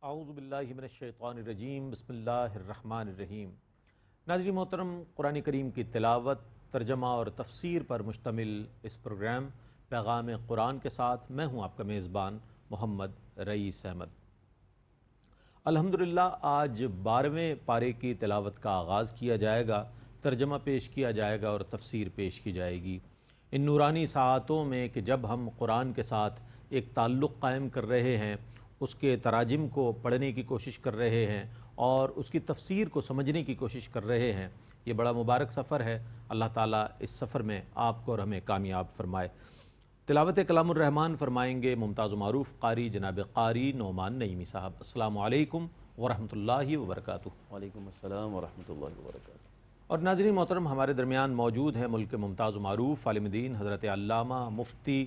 اعوذ باللہ من الشیطان الرجیم بسم اللہ الرحمن الرحیم۔ ناظرین محترم، قرآن کریم کی تلاوت، ترجمہ اور تفسیر پر مشتمل اس پروگرام پیغام قرآن کے ساتھ میں ہوں آپ کا میزبان محمد رئیس احمد۔ الحمدللہ آج 12ویں پارے کی تلاوت کا آغاز کیا جائے گا، ترجمہ پیش کیا جائے گا اور تفسیر پیش کی جائے گی۔ ان نورانی ساعتوں میں کہ جب ہم قرآن کے ساتھ ایک تعلق قائم کر رہے ہیں، اس کے تراجم کو پڑھنے کی کوشش کر رہے ہیں اور اس کی تفسیر کو سمجھنے کی کوشش کر رہے ہیں، یہ بڑا مبارک سفر ہے۔ اللہ تعالیٰ اس سفر میں آپ کو اور ہمیں کامیاب فرمائے۔ تلاوت کلام الرحمن فرمائیں گے ممتاز و معروف قاری جناب قاری نعمان نعیمی صاحب۔ السلام علیکم ورحمۃ اللہ وبرکاتہ۔ وعلیکم السلام ورحمۃ اللہ وبرکاتہ۔ اور ناظرین محترم، ہمارے درمیان موجود ہیں ملک کے ممتاز و معروف عالم دین حضرت علامہ مفتی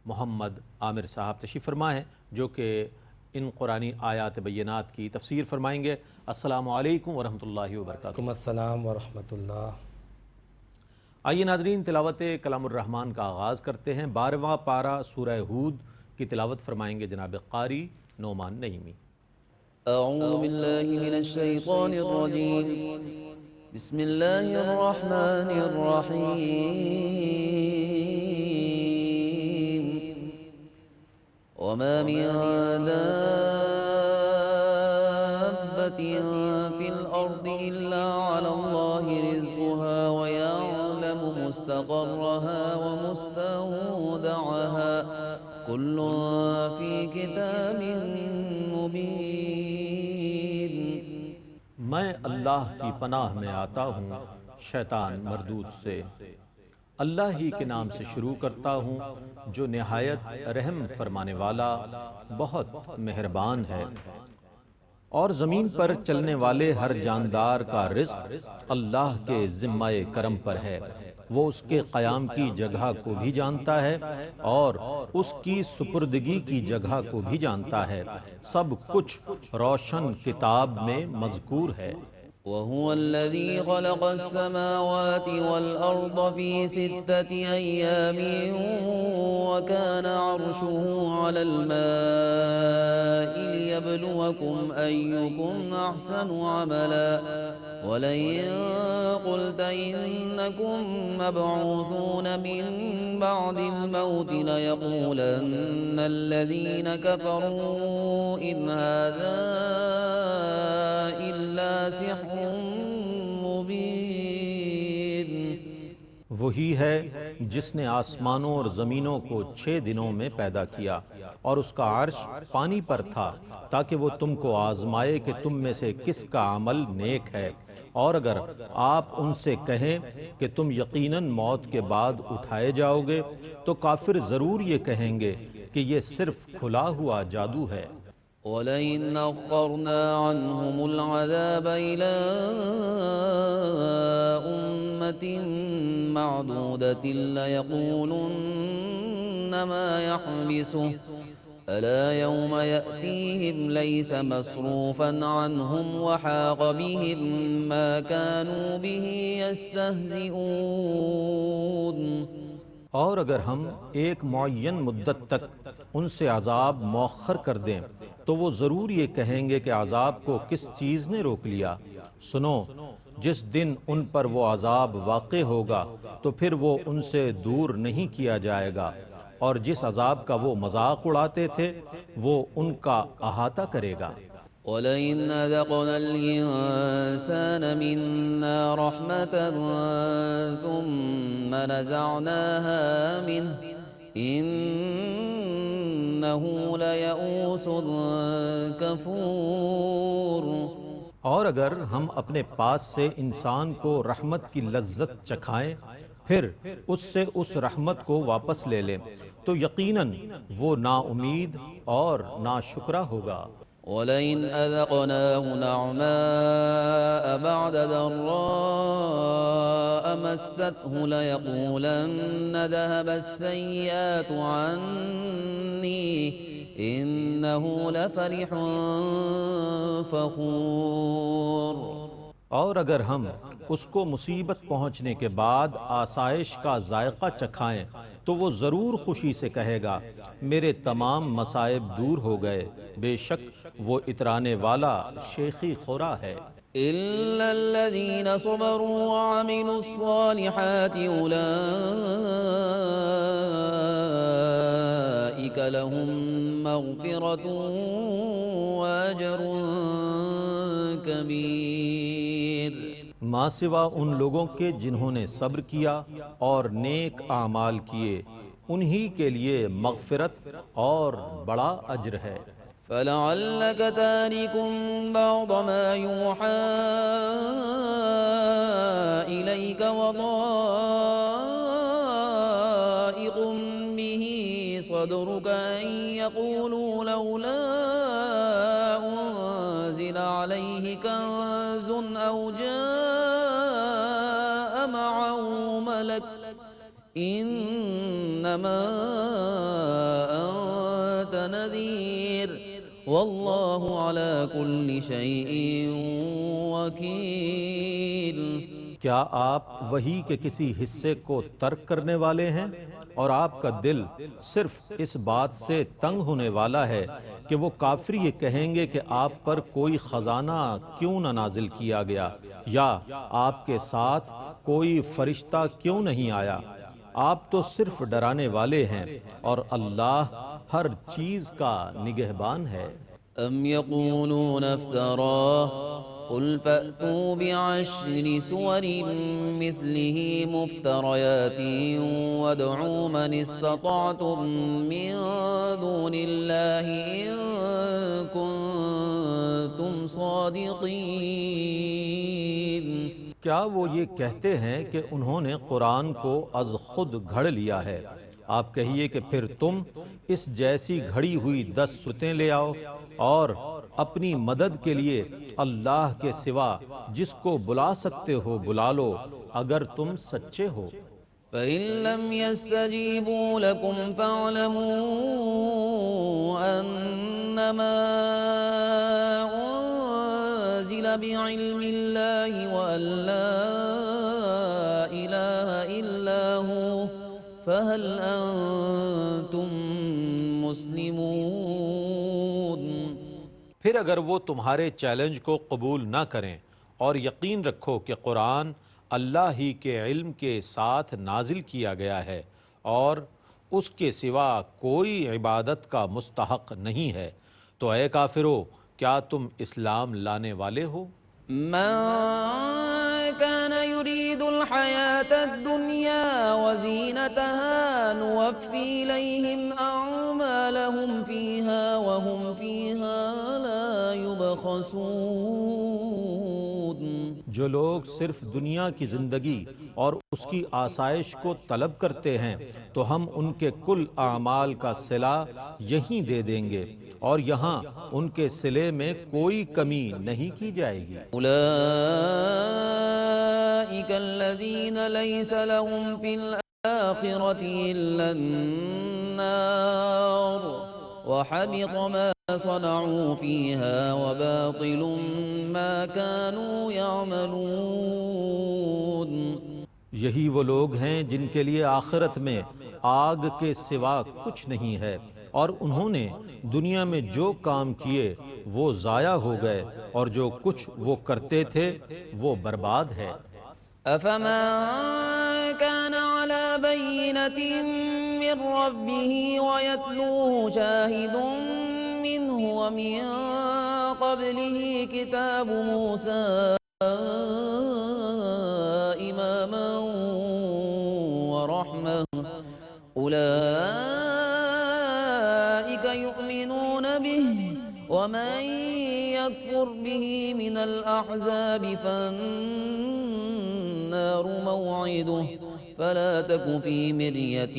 محمد عامر صاحب، تشریف فرما ہیں، جو کہ ان قرآنی آیات بینات کی تفسیر فرمائیں گے۔ السلام علیکم ورحمۃ اللہ وبرکاتہ۔ وعلیکم السلام ورحمۃ اللہ۔ آئیے ناظرین، تلاوت کلام الرحمن کا آغاز کرتے ہیں۔ 12واں پارہ سورہ ہود کی تلاوت فرمائیں گے جناب قاری نعمان نعیمی۔ اعوذ باللہ من الشیطان الرجیم، بسم اللہ الرحمن الرحیم۔ وما من دابة في الأرض إلا على الله رزقها ويعلم مستقرها ومستودعها كل في كتاب مبين۔ میں اللہ کی پناہ میں آتا ہوں شیطان مردود سے۔ اللہ ہی کے نام سے شروع کرتا ہوں جو نہایت رحم فرمانے والا بہت مہربان ہے۔ اور زمین پر چلنے والے ہر جاندار کا رزق اللہ کے ذمہ کرم پر ہے۔ وہ اس کے قیام کی جگہ کو بھی جانتا ہے اور اس کی سپردگی کی جگہ کو بھی جانتا ہے۔ سب کچھ روشن کتاب میں مذکور ہے۔ وهو الذي خلق السماوات والأرض في 6 أيام وكان عرشه على الماء ليبلوكم أيكم أحسن عملا ولئن قلت إنكم مبعوثون من بعد الموت ليقولن الذين كفروا إن هذا إلا سحر مبين۔ وہی ہے جس نے آسمانوں اور زمینوں کو 6 دنوں میں پیدا کیا اور اس کا عرش پانی پر تھا تاکہ وہ تم کو آزمائے کہ تم میں سے کس کا عمل نیک ہے۔ اور اگر آپ ان سے کہیں کہ تم یقیناً موت کے بعد اٹھائے جاؤ گے تو کافر ضرور یہ کہیں گے کہ یہ صرف کھلا ہوا جادو ہے۔ وَلَئِنْ أَخَّرْنَا عَنْهُمُ الْعَذَابَ إِلَىٰ أُمَّةٍ مَّعْدُودَةٍ لَّيَقُولُنَّ مَا يَحْبِسُهُ أَلَا يَوْمَ يَأْتِيهِمْ لَيْسَ مَصْرُوفًا عَنْهُمْ وَحَاقَ بِهِم مَّا كَانُوا بِهِ يَسْتَهْزِئُونَ۔ اور اگر ہم ایک معین مدت تک ان سے عذاب مؤخر کر دیں تو وہ ضرور یہ کہیں گے کہ عذاب کو کس چیز نے روک لیا۔ سنو، جس دن ان پر وہ عذاب واقع ہوگا تو پھر وہ ان سے دور نہیں کیا جائے گا، اور جس عذاب کا وہ مذاق اڑاتے تھے وہ ان کا احاطہ کرے گا۔ وَلَئِنْ أَذَقْنَا الْإِنسَانَ مِنَّا رَحْمَةً ثُمَّ نَزَعْنَاهَا مِنْهُ إِنَّهُ لَيَئُوسٌ كَفُورٌ۔ اور اگر ہم اپنے پاس سے انسان کو رحمت کی لذت چکھائیں پھر اس سے اس رحمت کو واپس لے لیں تو یقیناً وہ نا امید اور نا شکرہ ہوگا۔ وَلَئِنْ أَذَقْنَاهُ نَعْمَاءَ بَعْدَ ضَرَّاءَ مَسَّتْهُ لَيَقُولَنَّ ذَهَبَ السَّيِّئَاتُ عَنِّي إِنَّهُ لَفَرِحٌ فَخُورٌ۔ اور اگر ہم اس کو مصیبت پہنچنے کے بعد آسائش کا ذائقہ چکھائیں تو وہ ضرور خوشی سے کہے گا میرے تمام مصائب دور ہو گئے، بے شک وہ اترانے والا شیخی خورا ہے۔ إلا الذين صبروا وعملوا الصالحات أولئك لهم مغفرة وأجر كبير۔ ماں سوا ان لوگوں کے جنہوں نے صبر کیا اور نیک اعمال کیے، انہی کے لیے مغفرت اور بڑا اجر ہے۔ فلعلك تارك بعض ما يوحى إليك وضائق به صدرك أن يقولوا لولا أنزل عليه كنز أو جاء معه ملك إنما أنت نذير واللہ علی کل شیء وکیل۔ کیا آپ وحی کے کسی حصے کو ترک کرنے والے ہیں اور آپ کا دل صرف اس بات سے تنگ ہونے والا ہے کہ وہ کافر یہ کہیں گے کہ آپ پر کوئی خزانہ کیوں نہ نازل کیا گیا، یا آپ کے ساتھ کوئی فرشتہ کیوں نہیں آیا؟ آپ تو صرف ڈرانے والے ہیں اور اللہ ہر چیز کا نگہبان ہے۔ ام یقولون افتراه قل فأتوا بعشر سور مثله مفتريات وادعوا من استطعتم من دون الله إن كنتم صادقين۔ کیا وہ یہ کہتے ہیں کہ انہوں نے قرآن کو از خود گھڑ لیا ہے؟ آپ کہیے کہ پھر تم اس جیسی گھڑی ہوئی 10 صورتیں لے آؤ اور اپنی مدد کے لیے اللہ کے سوا جس کو بلا سکتے ہو بلا لو اگر تم سچے ہو۔ فَإِن لَّمْ يَسْتَجِيبُوا لَكُمْ فَاعْلَمُوا أَنَّمَا أُنزِلَ بِعِلْمِ اللَّهِ وَأَن لَّا إِلَٰهَ إِلَّا هُوَ فَهَلْ أَنتُم مُّسْلِمُونَ۔ پھر اگر وہ تمہارے چیلنج کو قبول نہ کریں اور یقین رکھو کہ قرآن اللہ ہی کے علم کے ساتھ نازل کیا گیا ہے اور اس کے سوا کوئی عبادت کا مستحق نہیں ہے، تو اے کافرو کیا تم اسلام لانے والے ہو؟ من كان يريد الحياة الدنيا وزينتها نوفي إليهم أعمالهم فيها وهم فيها لا يبخسون۔ جو لوگ صرف دنیا کی زندگی اور اس کی آسائش کو طلب کرتے ہیں تو ہم ان کے کل اعمال کا صلہ یہیں دے دیں گے اور یہاں ان کے صلے میں کوئی کمی نہیں کی جائے گی۔ أولئك الذين ليس لهم في الآخرة إلا النار وحبط ما صنعوا فيها وباطل ما كانوا يعملون۔ یہی وہ لوگ ہیں جن کے لیے آخرت میں آگ کے سوا کچھ نہیں ہے اور انہوں نے دنیا میں جو کام کیے وہ ضائع ہو گئے اور جو کچھ وہ کرتے تھے وہ برباد ہے۔ أفمن كان على بينة من ربه ويتلوه شاهد منه ومن قبله كتاب موسى إماما ورحمة أولئك يؤمنون به ومن يكفر به من الأحزاب فالنار موعده فلا تك في مرية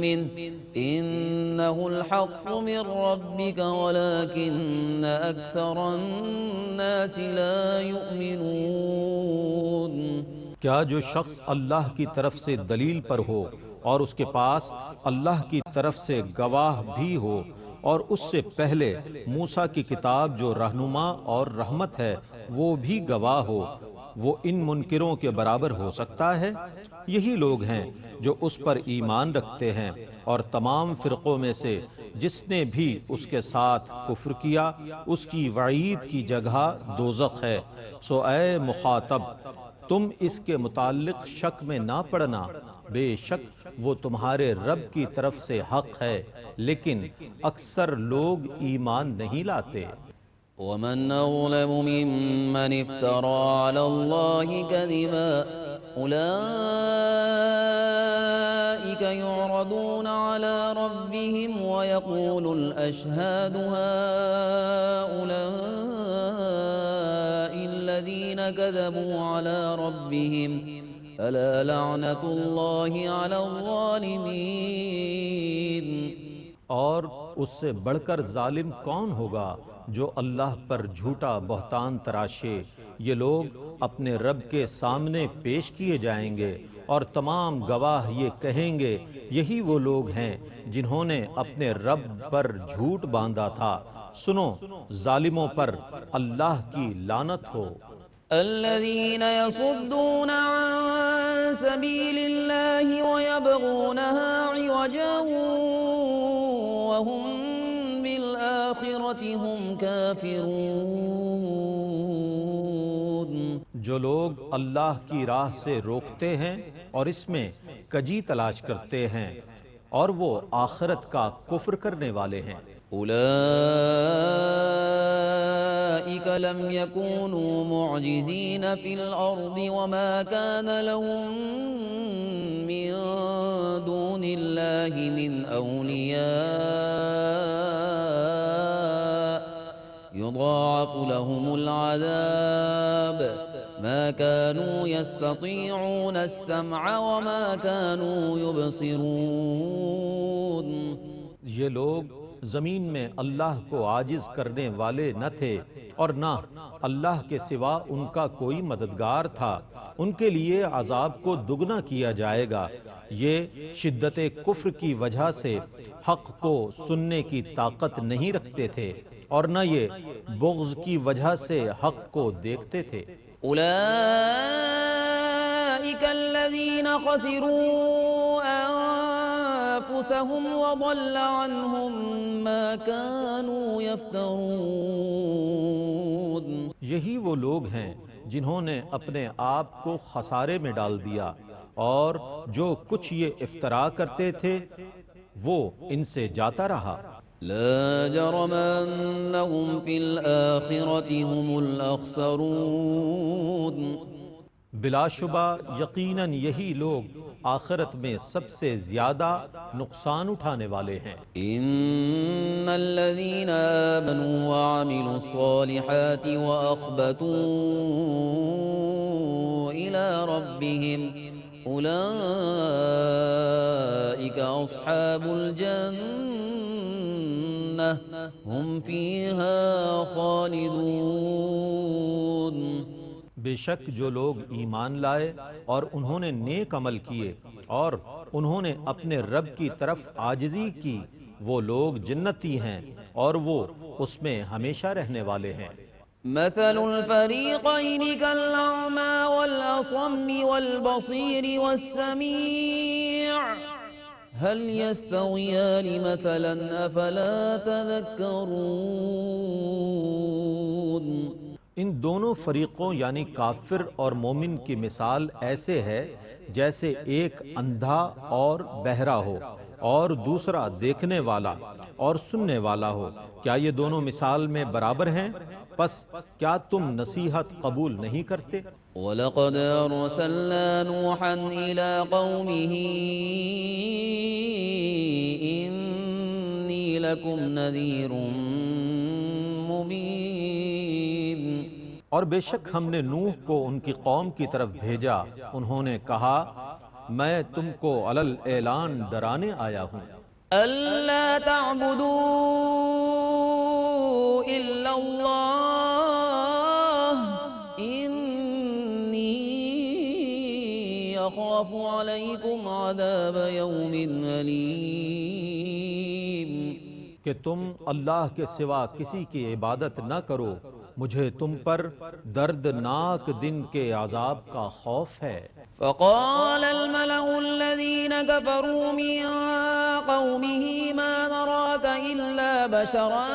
منه إنه الحق من ربك ولكن أكثر الناس لا يؤمنون۔ کیا جو شخص اللہ کی طرف سے دلیل پر ہو اور اس کے پاس اللہ کی طرف سے گواہ بھی ہو اور اس سے پہلے موسیٰ کی کتاب جو رہنما اور رحمت ہے وہ بھی گواہ ہو، وہ ان منکروں کے برابر ہو سکتا ہے؟ یہی لوگ ہیں جو اس پر ایمان رکھتے ہیں، اور تمام فرقوں میں سے جس نے بھی اس کے ساتھ کفر کیا اس کی وعید کی جگہ دوزخ ہے۔ سو اے مخاطب، تم اس کے متعلق شک میں نہ پڑنا، بے شک وہ تمہارے رب کی طرف سے حق ہے، لیکن اکثر لوگ ایمان نہیں لاتے۔ ومن أظلم ممن افترى على الله كذبا أولئك يعرضون على ربهم ويقول الأشهاد هؤلاء الذين كذبوا على ربهم ألا لعنة الله على الظالمين۔ اور اس سے بڑھ کر ظالم کون ہوگا جو اللہ پر جھوٹا بہتان تراشے؟ یہ لوگ اپنے رب کے سامنے پیش کیے جائیں گے اور تمام گواہ یہ کہیں گے یہی وہ لوگ ہیں جنہوں نے اپنے رب پر جھوٹ باندھا تھا۔ سنو، ظالموں پر اللہ کی لعنت ہو۔ الذين يصدون عن سبيل الله ويبغونها عوجا وهم بالآخرة هم كافرون۔ جو لوگ اللہ کی راہ سے روکتے ہیں اور اس میں کجی تلاش کرتے ہیں، اور وہ آخرت کا کفر کرنے والے ہیں۔ أولئك لم يكونوا معجزين في الأرض وما كان لهم من دون الله من أولياء يضاعف لهم العذاب ما كانوا يستطيعون السمع وما كانوا يبصرون۔ یہ لوگ زمین میں اللہ کو عاجز کرنے والے نہ تھے اور نہ اللہ کے سوا ان کا کوئی مددگار تھا۔ ان کے لیے عذاب کو دگنا کیا جائے گا۔ یہ شدت کفر کی وجہ سے حق کو سننے کی طاقت نہیں رکھتے تھے، اور نہ یہ بغض کی وجہ سے حق کو دیکھتے تھے۔ أولئك الذين خسروا أنفسهم وضل عنهم ما كانوا يفترون۔ یہی وہ لوگ ہیں جنہوں نے اپنے آپ کو خسارے میں ڈال دیا، اور جو کچھ یہ افترا کرتے تھے وہ ان سے جاتا رہا۔ لا جرم أنهم في الآخرة هم الأخسرون۔ بلا شبہ یقیناً یہی لوگ آخرت میں سب سے زیادہ نقصان اٹھانے والے ہیں۔ إن الذين آمنوا وعملوا الصالحات وأخبتوا إلى ربهم أولئك أصحاب الجنة هم فيها خالدون۔ بے شک جو لوگ ایمان لائے اور انہوں نے نیک عمل کیے اور انہوں نے اپنے رب کی طرف عاجزی کی، وہ لوگ جنتی ہیں اور وہ اس میں ہمیشہ رہنے والے ہیں۔ مثل الفريقين كالأعمى والأصم والبصير والسميع هل يستويان مثلا أفلا تذكرون۔ ان دونوں فریقوں یعنی کافر اور مومن کی مثال ایسے ہے جیسے ایک اندھا اور بہرا ہو اور دوسرا دیکھنے والا اور سننے والا ہو، کیا یہ دونوں مثال میں برابر ہیں؟ پس کیا تم نصیحت قبول نہیں کرتے؟ وَلَقَدْ أَرْسَلْنَا نُوحًا إِلَىٰ قَوْمِهِ إِنِّي لَكُمْ نَذِيرٌ مُبِينٌ۔ اور بے شک ہم نے نوح کو ان کی قوم کی طرف بھیجا، انہوں نے کہا میں تم کو علل اعلان ڈرانے آیا ہوں۔ أَلَّا تَعْبُدُوا إِلَّا اللَّهَ إِنِّي أَخَافُ عَلَيْكُمْ عَذَابَ يَوْمٍ أَلِيمٍ۔ کہ تم اللہ کے سوا کسی کی عبادت نہ کرو، مجھے تم پر دردناک دن کے عذاب کا خوف ہے۔ فقال الملأ الذين كفروا من قومه ما نراك إلا بشرا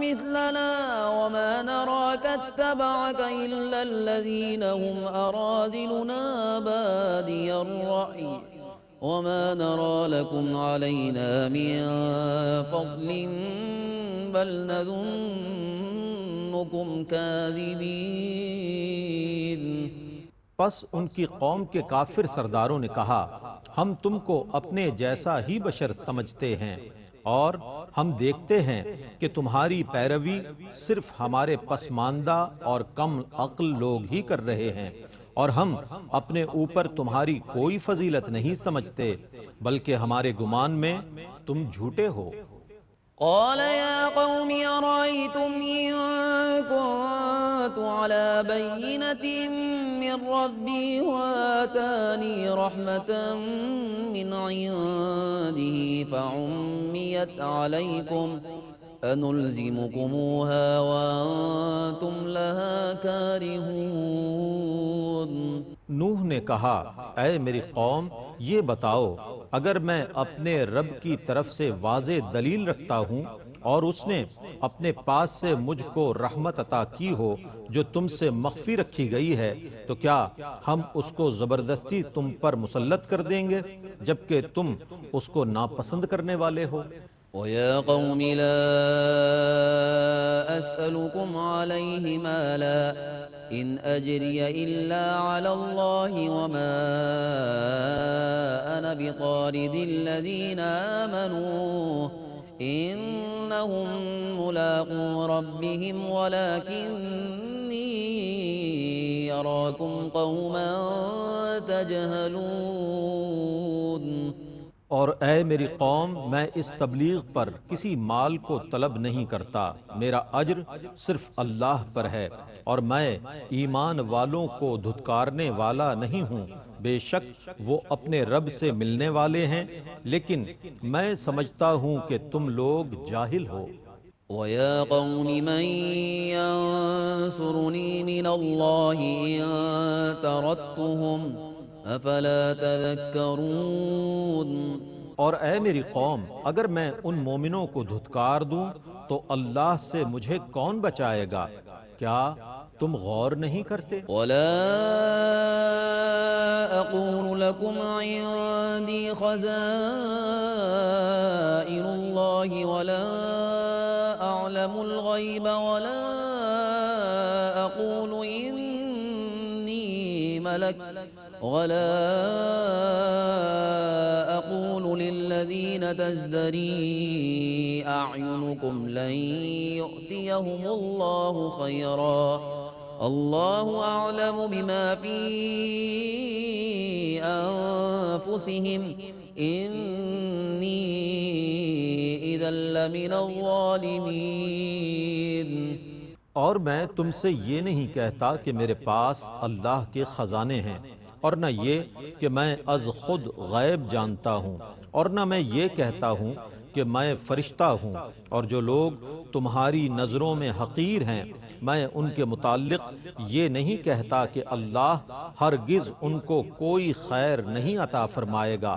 مثلنا وما نراك اتبعك إلا الذين هم أرادلنا بادي الرأي وما نرى لكم علينا من فضل بل نظنكم كاذبين۔ پس ان کی قوم کے کافر سرداروں نے کہا، ہم تم کو اپنے جیسا ہی بشر سمجھتے ہیں اور ہم دیکھتے ہیں کہ تمہاری پیروی صرف ہمارے پسماندہ اور کم عقل لوگ ہی کر رہے ہیں، اور ہم اپنے اوپر تمہاری کوئی فضیلت نہیں سمجھتے بلکہ ہمارے گمان میں تم جھوٹے ہو۔ قال يا قوم أرأيتم إن كنت على بينة من ربي وآتاني رحمة من عنده فعميت عليكم أنلزمكموها وأنتم لها كارهون۔ نوح نے کہا، اے میری قوم، یہ بتاؤ، اگر میں اپنے رب کی طرف سے واضح دلیل رکھتا ہوں اور اس نے اپنے پاس سے مجھ کو رحمت عطا کی ہو جو تم سے مخفی رکھی گئی ہے، تو کیا ہم اس کو زبردستی تم پر مسلط کر دیں گے جبکہ تم اس کو ناپسند کرنے والے ہو؟ وَيَا قَوْمِ لَا أَسْأَلُكُمْ عَلَيْهِ مَالًا إِنْ أَجْرِيَ إِلَّا عَلَى اللَّهِ وَمَا أَنَا بِطَارِدِ الَّذِينَ آمَنُوا إِنَّهُمْ مُلَاقُو رَبِّهِمْ وَلَكِنِّي أَرَاكُمْ قَوْمًا تَجْهَلُونَ۔ اور اے میری قوم، میں اس تبلیغ پر کسی مال کو طلب نہیں کرتا، میرا اجر صرف اللہ پر ہے، اور میں ایمان والوں کو دھتکارنے والا نہیں ہوں، بے شک وہ اپنے رب سے ملنے والے ہیں، لیکن میں سمجھتا ہوں کہ تم لوگ جاہل ہو۔ وَيَا قَوْمِ مَن يَنصُرُنِي مِنَ اللَّهِ إِن طَرَدتُّهُمْ أَفَلَا تَذَكَّرُونَ۔ اور اے میری قوم، اگر میں ان مومنوں کو دھتکار دوں تو اللہ سے مجھے کون بچائے گا؟ کیا تم غور نہیں کرتے؟ وَلَا أَقُولُ لَكُمْ عِندِي خَزَائِنُ اللَّهِ وَلَا أَعْلَمُ الْغَيْبَ وَلَا أَقُولُ إِنِّي مَلَكٌ وَلَا أَقُولُ لِلَّذِينَ تَزْدَرِي أَعْيُنُكُمْ لَن يُؤْتِيَهُمُ اللَّهُ خَيْرًا اللَّهُ أَعْلَمُ بِمَا فِي أَنفُسِهِمْ إِنِّي إِذًا لَّمِنَ الظَّالِمِينَ۔ اور میں تم سے یہ نہیں کہتا کہ میرے پاس اللہ کے خزانے ہیں، اور نہ یہ کہ میں از خود غیب جانتا ہوں، اور نہ میں یہ کہتا ہوں کہ میں فرشتہ ہوں، اور جو لوگ تمہاری نظروں میں حقیر ہیں میں ان کے متعلق یہ نہیں کہتا کہ اللہ ہرگز ان کو کوئی خیر نہیں عطا فرمائے گا۔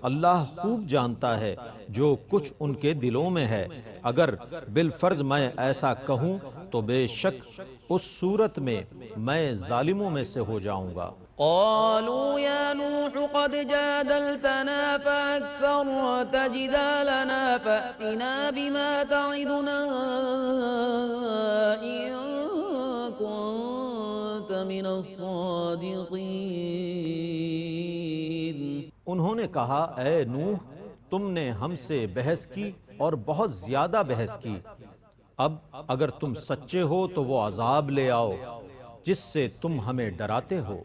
اللہ خوب جانتا ہے جو کچھ ان کے دلوں میں ہے، اگر بالفرض میں ایسا کہوں تو بے شک اس صورت میں میں ظالموں میں سے ہو جاؤں گا۔ قالوا يا نوح قد جادلتنا فأكثرت جدالنا فأتنا بما تعدنا إن كنت من الصادقين۔ انہوں نے کہا، اے نوح، تم نے ہم سے بحث کی اور بہت زیادہ بحث کی، اب اگر تم سچے ہو تو وہ عذاب لے آؤ جس سے تم ہمیں ڈراتے ہو۔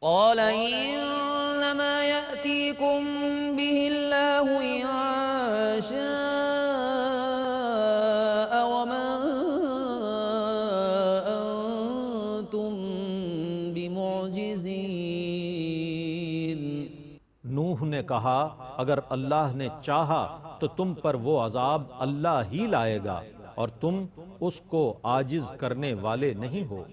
قال إنما يأتيكم به الله إن شاء وما أنتم بمعجزين۔ نوح نے کہا، اگر اللہ نے چاہا تو تم پر وہ عذاب اللہ ہی لائے گا اور تم اس کو عاجز کرنے والے نہیں ہو۔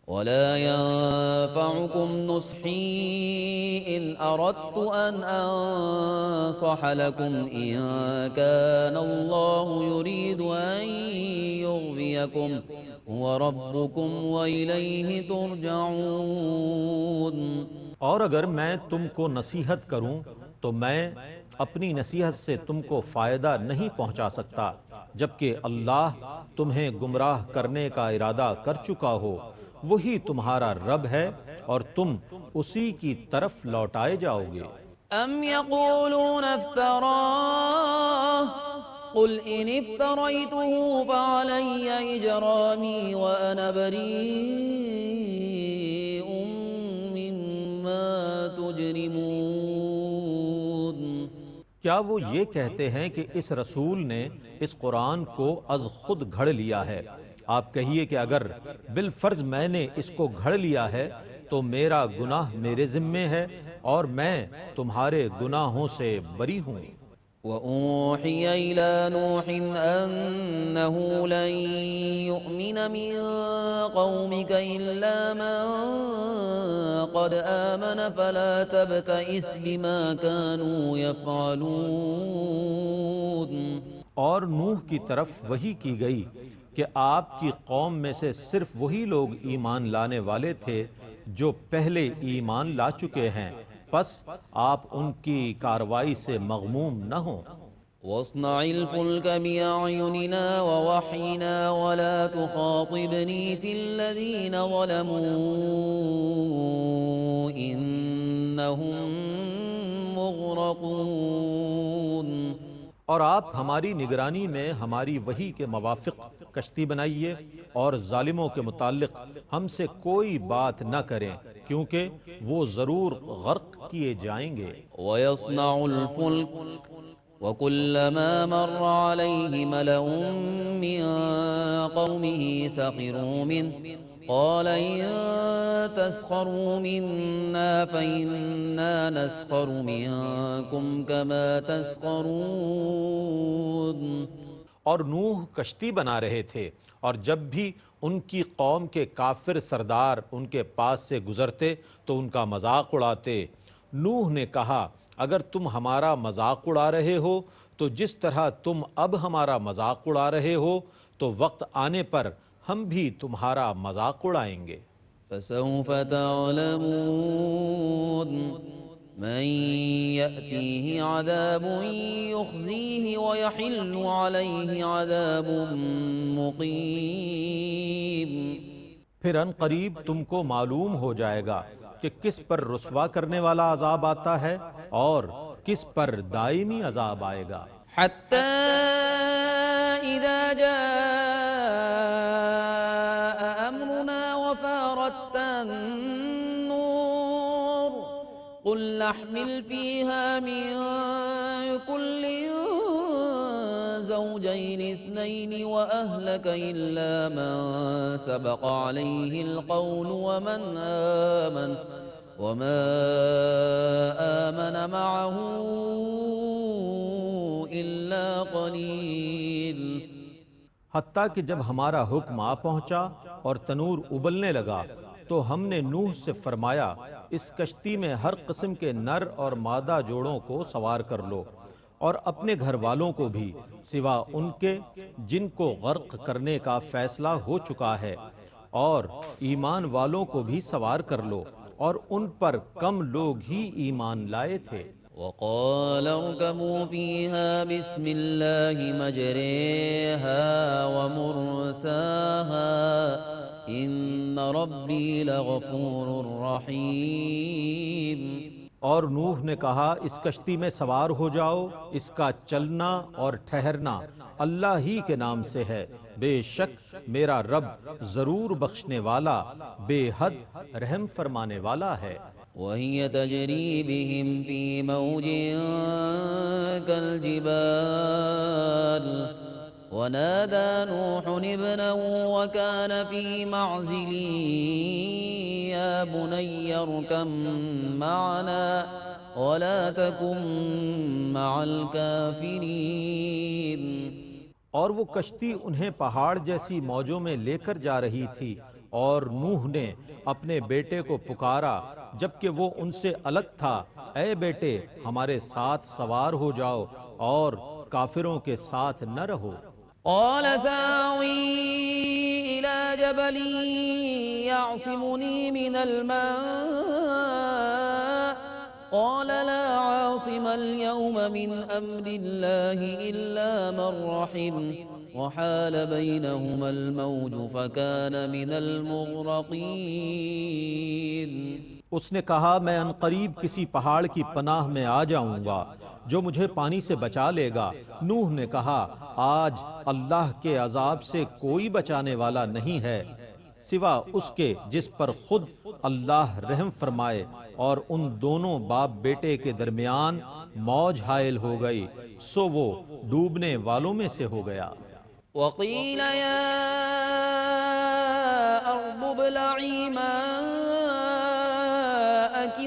ولا ينفعكم نصحي إن أردت أن أنصح لكم إن كان الله يريد أن يغويكم هو ربكم وإليه ترجعون۔ اور اگر میں تم کو نصیحت کروں تو میں اپنی نصیحت سے تم کو فائدہ نہیں پہنچا سکتا، جبکہ اللہ تمہیں گمراہ کرنے کا ارادہ کر چکا ہو۔ وہی تمہارا رب ہے اور تم اسی کی طرف لوٹائے جاؤ گے۔ أم يقولون افتراه قل إن افتريته فعلي إجرامي وأنا بريء مما تجرمون۔ کیا وہ یہ کہتے ہیں کہ اس رسول نے اس قرآن کو از خود گھڑ لیا ہے؟ آپ کہیے کہ اگر بالفرض میں نے اس کو گھڑ لیا ہے تو میرا گناہ میرے ذمے ہے اور میں تمہارے گناہوں سے بری ہوں۔ وَأُوحِيَ إِلَى نُوحٍ أَنَّهُ لَن يُؤْمِنَ مِن قَوْمِكَ إِلَّا مَن قَدْ آمَنَ فَلَا تَبْتَئِسْ بِمَا كَانُوا يَفْعَلُونَ۔ اور نوح کی طرف وحی کی گئی کہ آپ کی قوم میں سے صرف وہی لوگ ایمان لانے والے تھے جو پہلے ایمان لا چکے ہیں، پس آپ ان کی کاروائی سے مغموم نہ ہوں۔ وَاصْنَعِ الْفُلْكَ بِأَعْيُنِنَا وَوَحْيِنَا وَلَا تُخَاطِبْنِي فِي الَّذِينَ ظَلَمُوا إِنَّهُمْ مُغْرَقُونَ۔ اور آپ ہماری نگرانی میں ہماری وحی کے موافق کشتی بنائیے اور ظالموں کے متعلق ہم سے کوئی بات نہ کریں کیونکہ وہ ضرور غرق کیے جائیں گے۔ وَيَصْنَعُ الْفُلْكَ وَكُلَّمَا مَرَّ عَلَيْهِ مَلَأٌ مِّن قَوْمِهِ سَخِرُوا مِنْهُ قَالَ إِن تَسْخَرُوا مِنَّا فَإِنَّا نَسْخَرُ مِنكُمْ كَمَا تَسْخَرُونَ۔ اور نوح کشتی بنا رہے تھے اور جب بھی ان کی قوم کے کافر سردار ان کے پاس سے گزرتے تو ان کا مذاق اڑاتے۔ نوح نے کہا اگر تم ہمارا مذاق اڑا رہے ہو تو جس طرح تم اب ہمارا مذاق اڑا رہے ہو تو وقت آنے پر ہم بھی تمہارا مذاق اڑائیں گے۔ فَسَوْفَ تَعْلَمُونَ مَن يَأْتِيهِ عَذَابٌ يُخْزِيهِ وَيَحِلُّ عَلَيْهِ عَذَابٌ مُقِيمٌ۔ پھر ان قریب تم کو معلوم ہو جائے گا کہ کس پر رسوا کرنے والا عذاب آتا ہے اور کس پر دائمی عذاب آئے گا۔ حَتَّى إِذَا جَاءَ أَمْرُنَا وَفَارَتِ النُّورُ قُلْ نَحْمِلُ فِيهَا مِن كُلٍّ زَوْجَيْنِ اثْنَيْنِ وَأَهْلَكَ إِلَّا مَن سَبَقَ عَلَيْهِ الْقَوْلُ وَمَا آمَنَ مَعَهُ إِلَّا قَلِيلٌ۔ حتیٰ کہ جب ہمارا حکم آ پہنچا اور تنور ابلنے لگا تو ہم نے نوح سے فرمایا اس کشتی میں ہر قسم کے نر اور مادہ جوڑوں کو سوار کر لو اور اپنے گھر والوں کو بھی سوا ان کے جن کو غرق کرنے کا فیصلہ ہو چکا ہے، اور ایمان والوں کو بھی سوار کر لو، اور ان پر کم لوگ ہی ایمان لائے تھے۔ وقال اركبوا فيها بسم الله مجريها ومرساها إن ربي لغفور رحيم۔ اور نوح نے کہا اس کشتی میں سوار ہو جاؤ، اس کا چلنا اور ٹھہرنا اللہ ہی کے نام سے ہے، بے شک میرا رب ضرور بخشنے والا بے حد رحم فرمانے والا ہے۔ وهي تجري بهم في موج كالجبال ونادى نوح ابنه وكان في معزل يا بني اركب معنا ولا تكن مع الكافرين اور وہ کشتی انہیں پہاڑ جیسی موجوں میں لے کر جا رہی تھی، اور نوح نے اپنے بیٹے کو پکارا جبکہ وہ ان سے الگ تھا، اے بیٹے ہمارے ساتھ سوار ہو جاؤ اور کافروں کے ساتھ نہ رہو۔ قال ساوي إلى جبل يعصمني من الماء قال لا عاصم اليوم من أمر الله إلا من رحم وحال بينهما الموج فكان من المغرقين۔ اس نے کہا میں عنقریب کسی پہاڑ کی پناہ میں آ جاؤں گا جو مجھے پانی سے بچا لے گا۔ نوح نے کہا آج اللہ کے عذاب سے کوئی بچانے والا نہیں ہے سوا اس کے جس پر خود اللہ رحم فرمائے، اور ان دونوں باپ بیٹے کے درمیان موج حائل ہو گئی، سو وہ ڈوبنے والوں میں سے ہو گیا۔ وقيل يا أرض ابلعي ماءك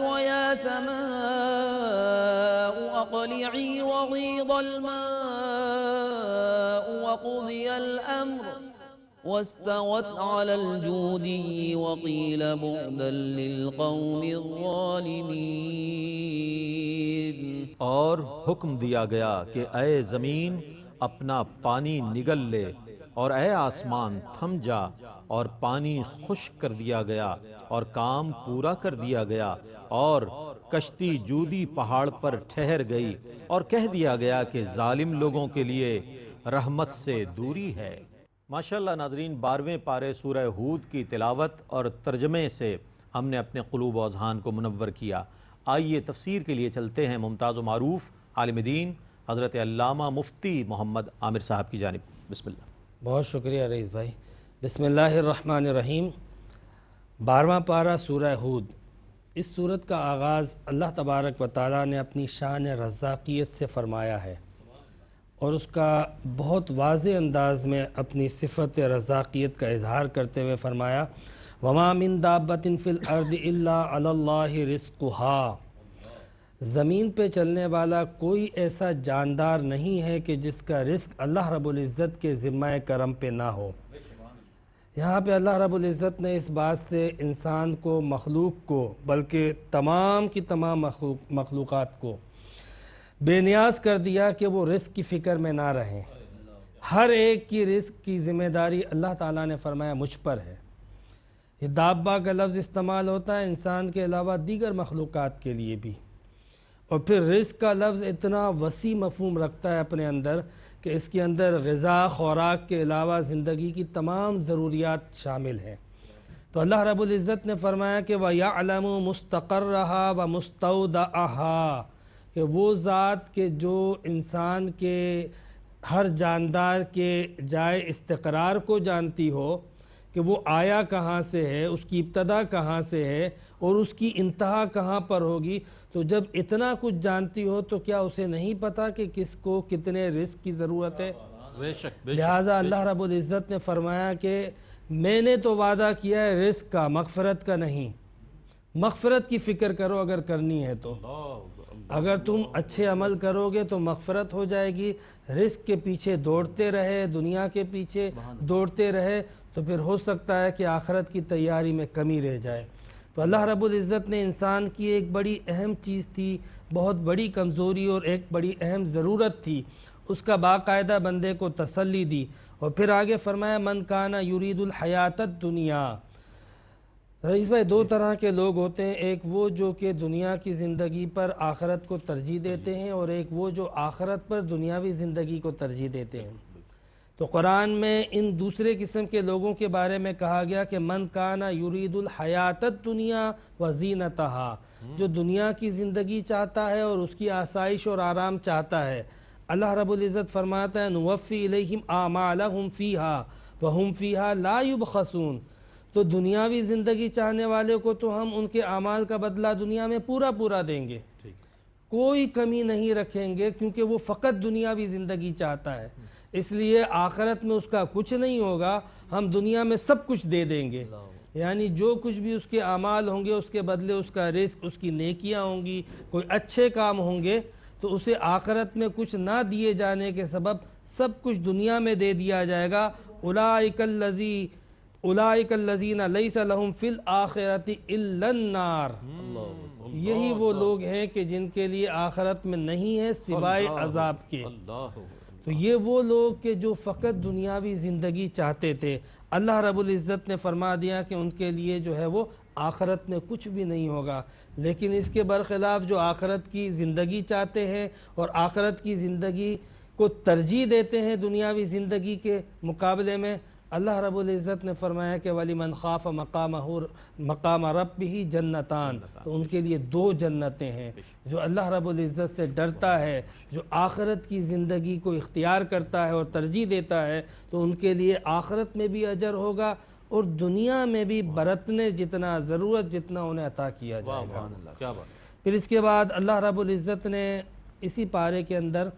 ويا سماء أقلعي وغيض الماء وقضي الأمر واستوت على الجودي وقيل بعدا للقوم الظالمين۔ اور حکم دیا گیا کہ اے زمین اپنا پانی نگل لے، اور اے آسمان تھم جا، اور پانی خشک کر دیا گیا اور کام پورا کر دیا گیا، اور کشتی جودی پہاڑ پر ٹھہر گئی، اور کہہ دیا گیا کہ ظالم لوگوں کے لیے رحمت سے دوری ہے۔ ماشاءاللہ ناظرین، 12ویں پارے سورہ ہود کی تلاوت اور ترجمے سے ہم نے اپنے قلوب و اذہان کو منور کیا۔ آئیے تفسیر کے لیے چلتے ہیں ممتاز و معروف عالم دین حضرت علامہ مفتی محمد عامر صاحب کی جانب۔ بسم اللہ۔ بہت شکریہ رئیس بھائی۔ بسم اللہ الرحمن الرحیم۔ 12واں پارہ سورہ ہود۔ اس سورت کا آغاز اللہ تبارک و تعالیٰ نے اپنی شان رزاقیت سے فرمایا ہے، اور اس کا بہت واضح انداز میں اپنی صفت رزاقیت کا اظہار کرتے ہوئے فرمایا وَمَا مِن دَابَّةٍ فِي الْأَرْضِ إِلَّا عَلَى اللَّهِ رِزْقُهَا۔ زمین پہ چلنے والا کوئی ایسا جاندار نہیں ہے کہ جس کا رزق اللہ رب العزت کے ذمہ کرم پہ نہ ہو۔ یہاں پہ اللہ رب العزت نے اس بات سے انسان کو، مخلوق کو، بلکہ تمام کی تمام مخلوقات کو بے نیاز کر دیا کہ وہ رزق کی فکر میں نہ رہیں۔ ہر ایک کی رزق کی ذمہ داری اللہ تعالیٰ نے فرمایا مجھ پر ہے۔ یہ دابہ کا لفظ استعمال ہوتا ہے انسان کے علاوہ دیگر مخلوقات کے لیے بھی، اور پھر رزق کا لفظ اتنا وسیع مفہوم رکھتا ہے اپنے اندر کہ اس کے اندر غذا، خوراک کے علاوہ زندگی کی تمام ضروریات شامل ہیں۔ تو اللہ رب العزت نے فرمایا کہ وَيَعْلَمُ مُسْتَقَرَّهَا وَمُسْتَوْدَعَهَا، کہ وہ ذات کہ جو انسان کے، ہر جاندار کے جائے استقرار کو جانتی ہو کہ وہ آیا کہاں سے ہے، اس کی ابتدا کہاں سے ہے اور اس کی انتہا کہاں پر ہوگی۔ تو جب اتنا کچھ جانتی ہو تو کیا اسے نہیں پتا کہ کس کو کتنے رزق کی ضرورت ہے؟ لہٰذا اللہ رب العزت نے فرمایا کہ میں نے تو وعدہ کیا ہے رزق کا، مغفرت کا نہیں۔ مغفرت کی فکر کرو اگر کرنی ہے تو، اگر تم اچھے عمل کرو گے تو مغفرت ہو جائے گی۔ رزق کے پیچھے دوڑتے رہے، دنیا کے پیچھے دوڑتے رہے تو پھر ہو سکتا ہے کہ آخرت کی تیاری میں کمی رہ جائے۔ تو اللہ رب العزت نے انسان کی ایک بڑی اہم چیز تھی، بہت بڑی کمزوری اور ایک بڑی اہم ضرورت تھی، اس کا باقاعدہ بندے کو تسلی دی، اور پھر آگے فرمایا من کان یرید الحیات الدنیا۔ رئیس بھائی، دو طرح کے لوگ ہوتے ہیں، ایک وہ جو کہ دنیا کی زندگی پر آخرت کو ترجیح دیتے ہیں، اور ایک وہ جو آخرت پر دنیاوی زندگی کو ترجیح دیتے ہیں۔ تو قرآن میں ان دوسرے قسم کے لوگوں کے بارے میں کہا گیا کہ من کان یرید الحیات الدنیا وزینتہا، جو دنیا کی زندگی چاہتا ہے اور اس کی آسائش اور آرام چاہتا ہے۔ اللہ رب العزت فرماتا ہے نوفی الیہم اعمالہم فیہا وہم فیہا لا یبخسون۔ تو دنیاوی زندگی چاہنے والے کو تو ہم ان کے اعمال کا بدلہ دنیا میں پورا پورا دیں گے، کوئی کمی نہیں رکھیں گے، کیونکہ وہ فقط دنیاوی زندگی چاہتا ہے، اس لیے آخرت میں اس کا کچھ نہیں ہوگا، ہم دنیا میں سب کچھ دے دیں گے۔ یعنی جو کچھ بھی اس کے اعمال ہوں گے اس کے بدلے اس کا رزق، اس کی نیکیاں ہوں گی، کوئی اچھے کام ہوں گے تو اسے آخرت میں کچھ نہ دیے جانے کے سبب سب کچھ دنیا میں دے دیا جائے گا۔ اولئک الذین لیس لہم فی الآخرۃ الا النار، یہی وہ لوگ ہیں کہ جن کے لیے آخرت میں نہیں ہے سوائے عذاب کے۔ تو یہ وہ لوگ کہ جو فقط دنیاوی زندگی چاہتے تھے، اللہ رب العزت نے فرما دیا کہ ان کے لیے جو ہے وہ آخرت میں کچھ بھی نہیں ہوگا۔ لیکن اس کے برخلاف جو آخرت کی زندگی چاہتے ہیں اور آخرت کی زندگی کو ترجیح دیتے ہیں دنیاوی زندگی کے مقابلے میں، اللہ رب العزت نے فرمایا کہ وَلِمَنْ خَافَ مَقَامَ رَبِّهِ جنتان، تو ان کے لیے 2 جنتیں ہیں۔ جو اللہ رب العزت سے ڈرتا ہے، جو آخرت کی زندگی کو اختیار کرتا ہے اور ترجیح دیتا ہے، تو ان کے لیے آخرت میں بھی اجر ہوگا اور دنیا میں بھی برتنے جتنا ضرورت جتنا انہیں عطا کیا جائے گا۔ پھر اس کے بعد اللہ رب العزت نے اسی پارے کے اندر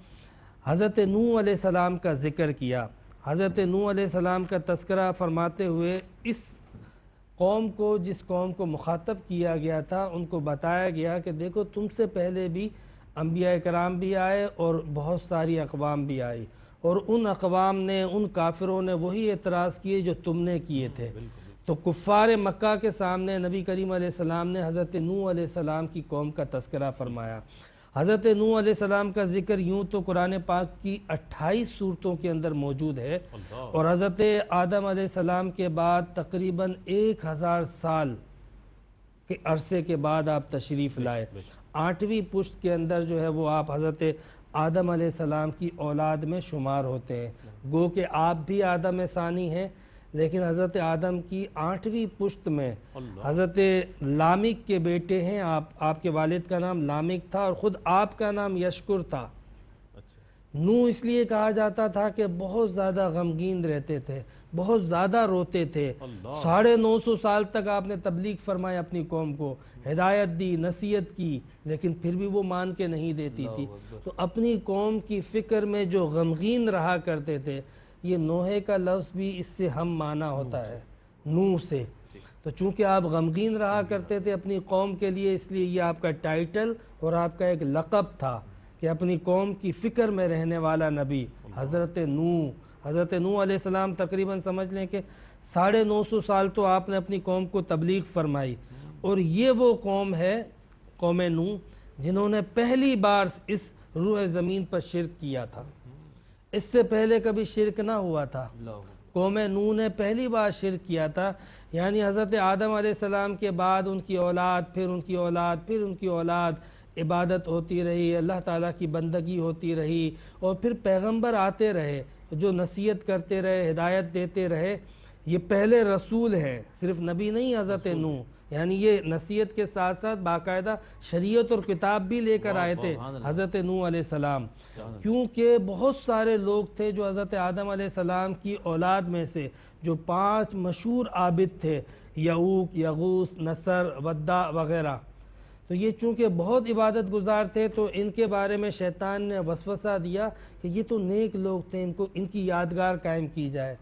حضرت نوح علیہ السلام کا ذکر کیا۔ حضرت نوح علیہ السلام کا تذکرہ فرماتے ہوئے اس قوم کو، جس قوم کو مخاطب کیا گیا تھا، ان کو بتایا گیا کہ دیکھو تم سے پہلے بھی انبیاء کرام بھی آئے اور بہت ساری اقوام بھی آئی، اور ان اقوام نے، ان کافروں نے وہی اعتراض کیے جو تم نے کیے تھے۔ تو کفار مکہ کے سامنے نبی کریم علیہ السلام نے حضرت نوح علیہ السلام کی قوم کا تذکرہ فرمایا۔ حضرت نوح علیہ السلام کا ذکر یوں تو قرآن پاک کی 28 سورتوں کے اندر موجود ہے، اور حضرت آدم علیہ السلام کے بعد تقریباً 1000 سال کے عرصے کے بعد آپ تشریف لائے۔ 8ویں پشت کے اندر جو ہے وہ آپ حضرت آدم علیہ السلام کی اولاد میں شمار ہوتے ہیں۔ گو کہ آپ بھی آدم ثانی ہیں، لیکن حضرت آدم کی 8ویں پشت میں حضرت لامک کے بیٹے ہیں آپ کے والد کا نام لامک تھا اور خود آپ کا نام یشکر تھا۔ نوح اس لیے کہا جاتا تھا کہ بہت زیادہ غمگین رہتے تھے، بہت زیادہ روتے تھے۔ 950 سال تک آپ نے تبلیغ فرمائی، اپنی قوم کو ہدایت دی، نصیحت کی، لیکن پھر بھی وہ مان کے نہیں دیتی تھی۔ تو اپنی قوم کی فکر میں جو غمگین رہا کرتے تھے، یہ نوحے کا لفظ بھی اس سے ہم معنی ہوتا ہے، نوح سے۔ تو چونکہ آپ غمگین رہا کرتے تھے اپنی قوم کے لیے، اس لیے یہ آپ کا ٹائٹل اور آپ کا ایک لقب تھا کہ اپنی قوم کی فکر میں رہنے والا نبی حضرت نوح۔ حضرت نوح علیہ السلام تقریباً سمجھ لیں کہ 950 سال تو آپ نے اپنی قوم کو تبلیغ فرمائی، اور یہ وہ قوم ہے، قوم نوح، جنہوں نے پہلی بار اس روح زمین پر شرک کیا تھا۔ اس سے پہلے کبھی شرک نہ ہوا تھا۔ قوم نوح نے پہلی بار شرک کیا تھا، یعنی حضرت آدم علیہ السلام کے بعد ان کی اولاد، پھر ان کی اولاد، پھر ان کی اولاد، عبادت ہوتی رہی، اللہ تعالیٰ کی بندگی ہوتی رہی، اور پھر پیغمبر آتے رہے جو نصیحت کرتے رہے، ہدایت دیتے رہے۔ یہ پہلے رسول ہیں، صرف نبی نہیں حضرت نوح، یعنی یہ نصیحت کے ساتھ ساتھ باقاعدہ شریعت اور کتاب بھی لے کر آئے تھے حضرت نوح علیہ السلام، کیونکہ بہت سارے لوگ تھے جو حضرت آدم علیہ السلام کی اولاد میں سے جو 5 مشہور عابد تھے، یعوق، یغوث، نصر، ودع وغیرہ، تو یہ چونکہ بہت عبادت گزار تھے، تو ان کے بارے میں شیطان نے وسوسہ دیا کہ یہ تو نیک لوگ تھے، ان کی یادگار قائم کی جائے۔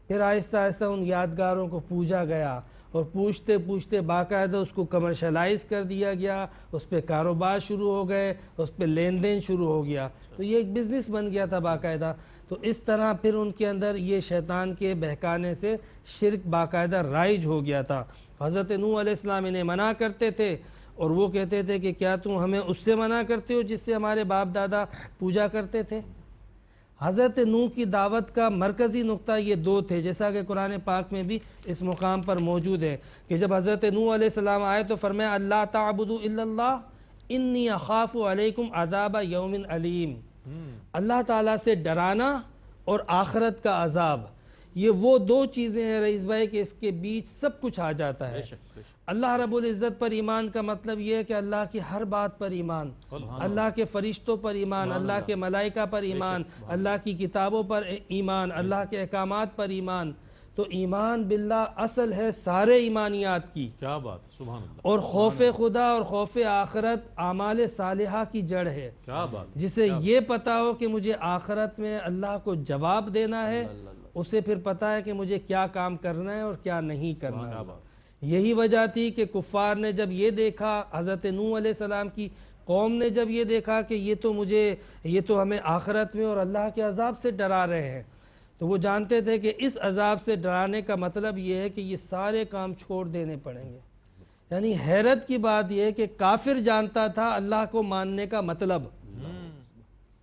پھر آہستہ آہستہ ان یادگاروں کو پوجا گیا، اور پوچھتے پوچھتے باقاعدہ اس کو کمرشلائز کر دیا گیا، اس پہ کاروبار شروع ہو گئے، اس پہ لین دین شروع ہو گیا، تو یہ ایک بزنس بن گیا تھا باقاعدہ۔ تو اس طرح پھر ان کے اندر یہ شیطان کے بہکانے سے شرک باقاعدہ رائج ہو گیا تھا۔ حضرت نوح علیہ السلام انہیں منع کرتے تھے، اور وہ کہتے تھے کہ کیا تم ہمیں اس سے منع کرتے ہو جس سے ہمارے باپ دادا پوجا کرتے تھے؟ حضرت نوح کی دعوت کا مرکزی نقطہ یہ 2 تھے، جیسا کہ قرآن پاک میں بھی اس مقام پر موجود ہے کہ جب حضرت نوح علیہ السلام آئے تو فرمایا اللہ تعبدوا الا اللہ انی اخاف علیکم عذاب یوم علیم۔ اللہ تعالیٰ سے ڈرانا اور آخرت کا عذاب، یہ وہ 2 چیزیں ہیں رئیس بھائی کہ اس کے بیچ سب کچھ آ جاتا ہے۔ اللہ رب العزت پر ایمان کا مطلب یہ ہے کہ اللہ کی ہر بات پر ایمان، اللہ کے فرشتوں پر ایمان، اللہ کے ملائکہ پر ایمان، اللہ کی کتابوں پر ایمان، اللہ کے احکامات پر ایمان۔ تو ایمان باللہ اصل ہے سارے ایمانیات کی، کیا بات، سبحان اللہ۔ اور خوف خدا اور خوف آخرت اعمال صالحہ کی جڑ ہے، کیا بات، جسے یہ پتا ہو کہ مجھے آخرت میں اللہ کو جواب دینا ہے، اسے پھر پتا ہے کہ مجھے کیا کام کرنا ہے اور کیا نہیں کرنا ہے۔ یہی وجہ تھی کہ کفار نے جب یہ دیکھا، حضرت نوح علیہ السلام کی قوم نے جب یہ دیکھا کہ یہ تو ہمیں آخرت میں اور اللہ کے عذاب سے ڈرا رہے ہیں، تو وہ جانتے تھے کہ اس عذاب سے ڈرانے کا مطلب یہ ہے کہ یہ سارے کام چھوڑ دینے پڑیں گے۔ یعنی حیرت کی بات یہ ہے کہ کافر جانتا تھا اللہ کو ماننے کا مطلب،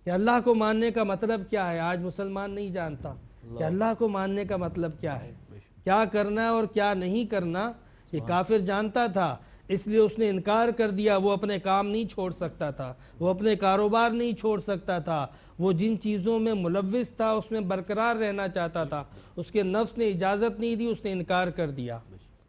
کہ اللہ کو ماننے کا مطلب کیا ہے۔ آج مسلمان نہیں جانتا کہ اللہ کو ماننے کا مطلب کیا ہے، کیا کرنا ہے اور کیا نہیں کرنا، یہ کافر جانتا تھا، اس لیے اس نے انکار کر دیا۔ وہ اپنے کام نہیں چھوڑ سکتا تھا، وہ اپنے کاروبار نہیں چھوڑ سکتا تھا، وہ جن چیزوں میں ملوث تھا اس میں برقرار رہنا چاہتا تھا، اس کے نفس نے اجازت نہیں دی، اس نے انکار کر دیا،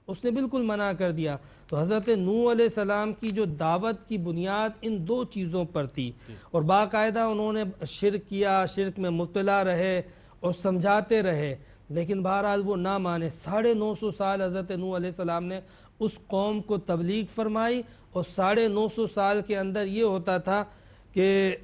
اس نے بالکل منع کر دیا۔ تو حضرت نوح علیہ السلام کی جو دعوت کی بنیاد ان دو چیزوں پر تھی، اور باقاعدہ انہوں نے شرک کیا، شرک میں مبتلا رہے اور سمجھاتے رہے، لیکن بہرحال وہ نہ مانے۔ 950 سال حضرت نوح علیہ السلام نے اس قوم کو تبلیغ فرمائی، اور 950 سال کے اندر یہ ہوتا تھا کہ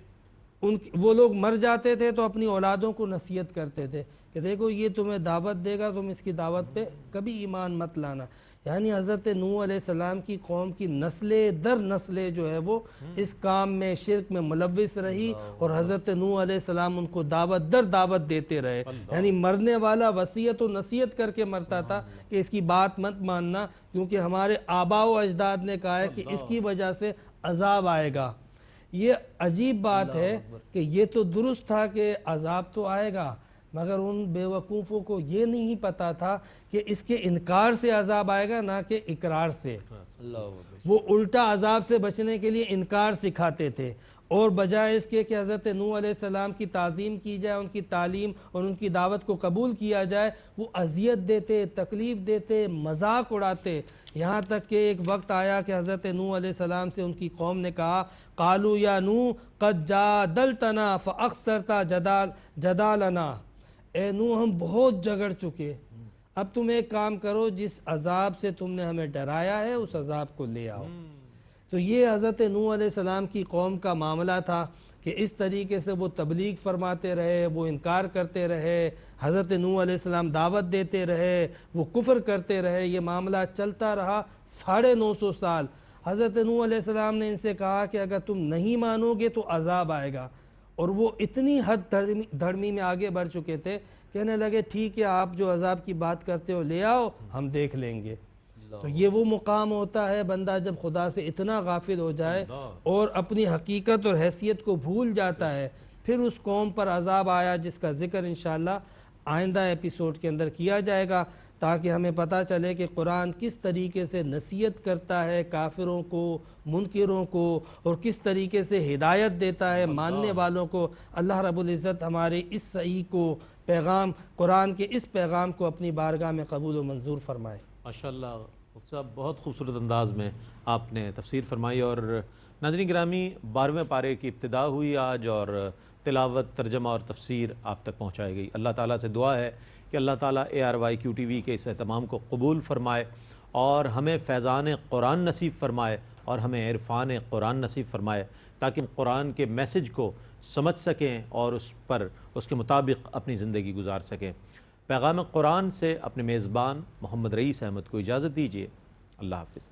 وہ لوگ مر جاتے تھے تو اپنی اولادوں کو نصیحت کرتے تھے کہ دیکھو یہ تمہیں دعوت دے گا، تم اس کی دعوت پہ کبھی ایمان مت لانا۔ یعنی حضرت نوح علیہ السلام کی قوم کی نسلیں در نسلیں جو ہے وہ اس کام میں، شرک میں ملوث رہی، اور حضرت نوح علیہ السلام ان کو دعوت در دعوت دیتے رہے۔ یعنی مرنے والا وصیت و نصیحت کر کے مرتا تھا کہ اس کی بات مت ماننا، کیونکہ ہمارے آباء و اجداد نے کہا ہے کہ اس کی وجہ سے عذاب آئے گا۔ یہ عجیب بات ہے کہ یہ تو درست تھا کہ عذاب تو آئے گا، مگر ان بے وقوفوں کو یہ نہیں پتا تھا کہ اس کے انکار سے عذاب آئے گا، نہ کہ اقرار سے۔ وہ الٹا عذاب سے بچنے کے لیے انکار سکھاتے تھے، اور بجائے اس کے کہ حضرت نوح علیہ السلام کی تعظیم کی جائے، ان کی تعلیم اور ان کی دعوت کو قبول کیا جائے، وہ اذیت دیتے، تکلیف دیتے، مذاق اڑاتے۔ یہاں تک کہ ایک وقت آیا کہ حضرت نوح علیہ السلام سے ان کی قوم نے کہا، قالوا یا نوح قد جادلتنا فاکثرت جدالنا، اے نوح ہم بہت جھگڑ چکے، اب تم ایک کام کرو، جس عذاب سے تم نے ہمیں ڈرایا ہے اس عذاب کو لے آؤ۔ تو یہ حضرت نوح علیہ السلام کی قوم کا معاملہ تھا کہ اس طریقے سے وہ تبلیغ فرماتے رہے، وہ انکار کرتے رہے، حضرت نوح علیہ السلام دعوت دیتے رہے، وہ کفر کرتے رہے۔ یہ معاملہ چلتا رہا 950 سال۔ حضرت نوح علیہ السلام نے ان سے کہا کہ اگر تم نہیں مانو گے تو عذاب آئے گا، اور وہ اتنی حد دھڑمی میں آگے بڑھ چکے تھے، کہنے لگے ٹھیک ہے آپ جو عذاب کی بات کرتے ہو لے آؤ، ہم دیکھ لیں گے۔ تو یہ وہ مقام ہوتا ہے بندہ جب خدا سے اتنا غافل ہو جائے اور اپنی حقیقت اور حیثیت کو بھول جاتا ہے۔ پھر اس قوم پر عذاب آیا جس کا ذکر انشاءاللہ آئندہ ایپیسوڈ کے اندر کیا جائے گا، تاکہ ہمیں پتہ چلے کہ قرآن کس طریقے سے نصیحت کرتا ہے کافروں کو، منکروں کو، اور کس طریقے سے ہدایت دیتا ہے ماننے والوں کو۔ اللہ رب العزت ہمارے اس صحیح کو پیغام، قرآن کے اس پیغام کو اپنی بارگاہ میں قبول و منظور فرمائے۔ ماشاءاللہ مفتی صاحب، بہت خوبصورت انداز میں آپ نے تفسیر فرمائی، اور ناظرین گرامی 12ویں پارے کی ابتدا ہوئی آج، اور تلاوت، ترجمہ اور تفسیر آپ تک پہنچائی گئی۔ اللہ تعالیٰ سے دعا ہے کہ اللہ تعالیٰ ARYQ TV کے اس اہتمام کو قبول فرمائے، اور ہمیں فیضان قرآن نصیب فرمائے، اور ہمیں عرفان قرآن نصیب فرمائے، تاکہ قرآن کے میسج کو سمجھ سکیں اور اس کے مطابق اپنی زندگی گزار سکیں۔ پیغام قرآن سے اپنے میزبان محمد رئیس احمد کو اجازت دیجیے۔ اللہ حافظ۔